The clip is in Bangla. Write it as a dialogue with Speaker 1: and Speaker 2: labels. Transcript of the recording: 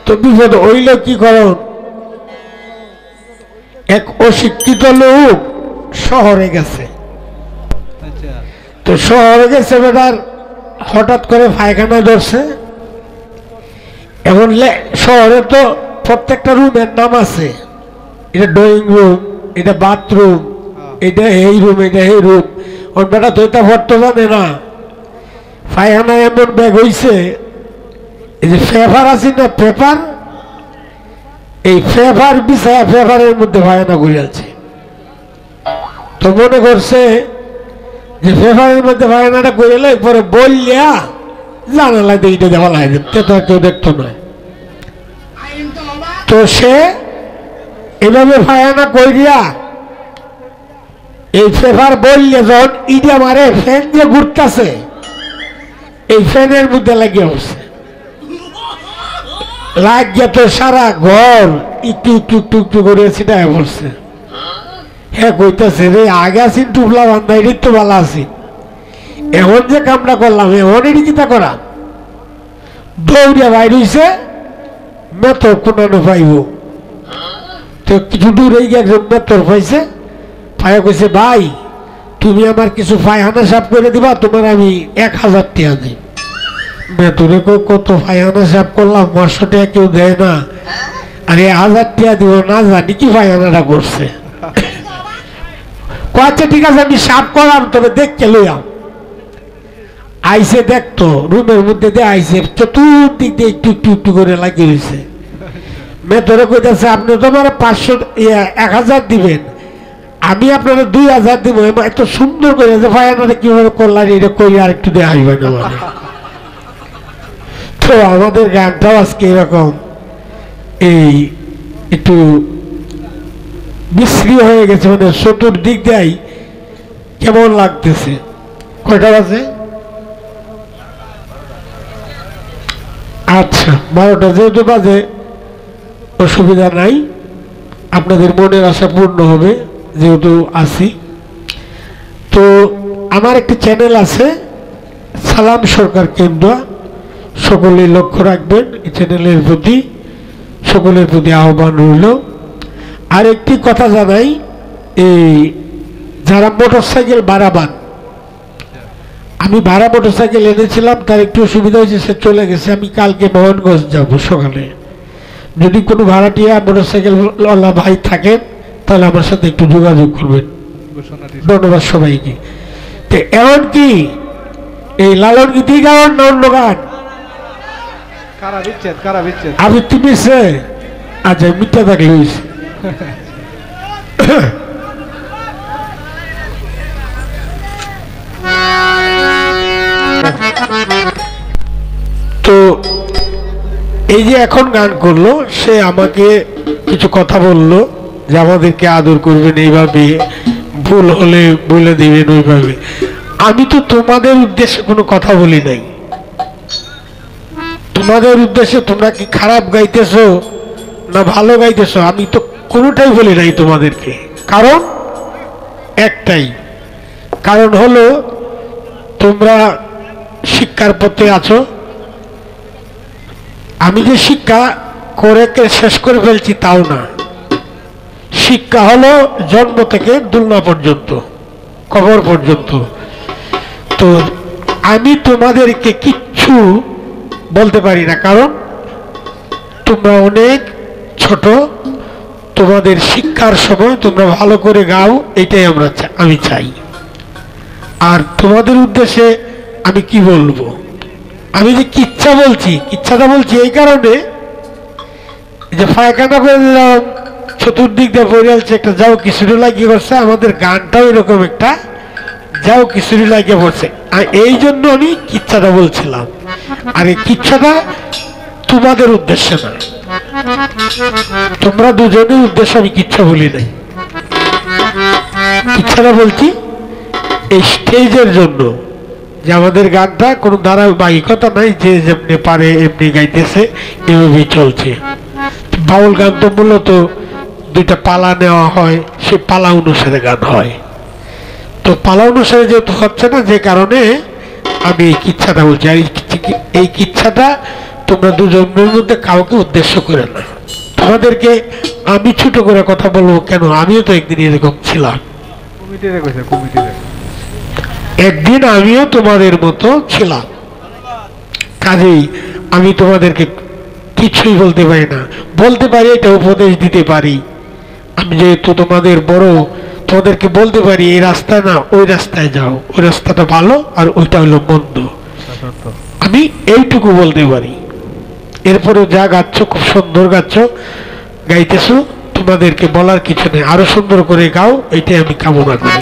Speaker 1: তো বিপদ হইল কি করো, এক অশিক্ষিত লোক শহরে গেছে। তো শহরে গেছে বেটার, হঠাৎ করে পায়খানা ধরছে। এখন শহরে তো প্রত্যেকটা রুমের নাম আছে, এটা ড্রয়িং রুম, এটা বাথরুম, এটা এই রুম, এটা এই রুম। ওর বেটা তো এটা ভরতে জানে না। পায়খানা এমন ব্যাগ হইছে, এই যে পেপার আছে না, পেপার, এই পেপার বিছায়া পেপারের মধ্যে পায়খানা ঘুরিয়েছে। তো মনে করছে যে পেপারের মধ্যে পায়খানাটা ঘুরিয়ে পরে বললিয়া জানালা এইটা দেওয়া লাগে, তো কেউ দেখতো না। তো সে এভাবে পায়খানা করিয়া এই পেপার বললে যখন ইটা মারে, ফ্যান যে ঘুরতেছে এই ফ্যানের মধ্যে লাগিয়ে বসছে। লাগিয়ে তো সারা ঘর একটু একটু একটু একটু করে ছিটায় পড়ছে। হ্যাঁ কইতেছে রে, আগে আসিন টুপলা বান্ধা, এটি তো ভালো আছি, এমন যে কামটা করলাম এমন এটি চিন্তা করা। দৌড়িয়া বাইর হইছে, মেথর কোনানো পাইব। তো কিছু দূর এই একজন মেথর পাইছে, পায়া কইছে ভাই তুমি আমার কিছু পায়খানা সাফ করে দিবা, তোমার আমি 1000 টাকা দিই। মেথরে কত পায়খানা সাফ করলাম, 500 টাকা কেউ দেয় না, আর 1000 টাকা দিব না, জানি কি পায়খানাটা করছে। আচ্ছা ঠিক আছে আমি সাফ করাম, তবে দেখতে লইয়াম। আইসে দেখতো রুমের মধ্যে দিয়ে আইসে, চতুর্দিক দিয়ে একটু একটু একটু করে লাগিয়ে দিয়েছে। মেথরে কইতেছে আপনি তো আমার 1000 দিবেন, আমি আপনারা 2000 দিব। এত সুন্দর করে যে পায়খানাটা কিভাবে করলাম এটা করি আর একটু দেওয়া হইবে না বলে। তো আমাদের গানটাও আজকে এরকম এই একটু বিশ্রী হয়ে গেছে, মানে চতুর্দিক দেয় কেমন লাগতেছে। কয়টা বাজে? আচ্ছা 12টা যেহেতু বাজে অসুবিধা নাই, আপনাদের মনের আশা পূর্ণ হবে যেহেতু আছি। তো আমার একটি চ্যানেল আছে সালাম সরকার কেন্দ্র, সকলেই লক্ষ্য রাখবেন এই চ্যানেলের প্রতি, সকলের প্রতি আহ্বান রইল। আর একটি কথা জানাই, এই যারা মোটরসাইকেল ভাড়া পান, আমি ভাড়া মোটরসাইকেল এনেছিলাম, তার একটু অসুবিধা হয়েছে, সে চলে গেছে। আমি কালকে মোহনগঞ্জ যাব সকালে, যদি কোনো ভাড়াটিয়া মোটরসাইকেল ভাই থাকেন তাহলে আমার সাথে একটু যোগাযোগ করবেন। ধন্যবাদ সবাইকে। তো এমন কি এই লালন গীতি গান না অন্য গান? আবৃত্তি মিশে, আচ্ছা মিথ্যা থাকলে হয়েছে। তো এই যে এখন গান করলো, সে আমাকে কিছু কথা বললো যে আমাদেরকে আদর করবেন এইভাবে, ভুল হলে বলে দিবেন ওইভাবে। আমি তো তোমাদের উদ্দেশ্যে কোনো কথা বলি নাই, তোমাদের উদ্দেশ্যে তোমরা কি খারাপ গাইতেছো না ভালো গাইতেছো আমি তো কোনোটাই বলি নাই তোমাদেরকে। কারণ একটাই, কারণ হলো তোমরা শিক্ষার পথে আছো। আমি যে শিক্ষা করে শেষ করে ফেলছি তাও না, শিক্ষা হলো জন্ম থেকে দুলনা পর্যন্ত, কবর পর্যন্ত। তো আমি তোমাদেরকে কিচ্ছু বলতে পারি না, কারণ তোমরা অনেক ছোট, তোমাদের শিক্ষার সময় তোমরা ভালো করে গাও, এটাই আমি চাই। আর তোমাদের উদ্দেশ্যে আমি কি বলবো, আমি যে কিচ্ছা বলছি, কিচ্ছাটা বলছি এই কারণে যে পায়খানা করে দিলাম, চতুর্দিক দিয়ে পড়ে একটা যাও খিচুড়ি লাগিয়ে পড়ছে, আমাদের গানটাও এরকম একটা যাও খিচুড়ি লাগিয়ে পড়ছে। আর এই জন্য আমি কিচ্ছাটা বলছিলাম, আর এই কিচ্ছাটা তোমাদের উদ্দেশ্যে না, তোমরা দুজনের উদ্দেশ্যে আমি কিচ্ছা বলি নাই। কিচ্ছাটা বলছি এই স্টেজের জন্য, যে আমাদের গানটা কোনো ধারাবাহিকতা নাই, যে যেমনি পারে এমনি গাইতেছে, এভাবেই চলছে। বাউল গান তো মূলত দুইটা পালা নেওয়া হয়, সে পালা অনুসারে গান হয়। তো পালা অনুসারে যেহেতু হচ্ছে না, যে কারণে আমি এই কিচ্ছাটা বলছি। আর এই কিচ্ছাটা তোমরা দুজনের মধ্যে কাউকে উদ্দেশ্য করে না। তোমাদেরকে আমি ছোট করে কথা বলবো কেন, আমিও তো একদিন এরকম ছিলাম। একদিন আমিও তোমাদের মতো ছিলাম, কাজেই আমি তোমাদেরকে কিছুই বলতে পারি না। বলতে পারি এটা উপদেশ দিতে পারি, আমি যেহেতু তোমাদের বড়, তোমাদেরকে বলতে পারি এই রাস্তায় না ওই রাস্তায় যাও, ওই রাস্তাটা ভালো আর ওইটা হলো মন্দ, আমি এইটুকু বলতে পারি। এরপরে যা গাচ্ছ খুব সুন্দর গাচ্ছ, গাইতেছো, তোমাদেরকে বলার কিছু নেই, আরো সুন্দর করে গাও, এটাই আমি কামনা করি।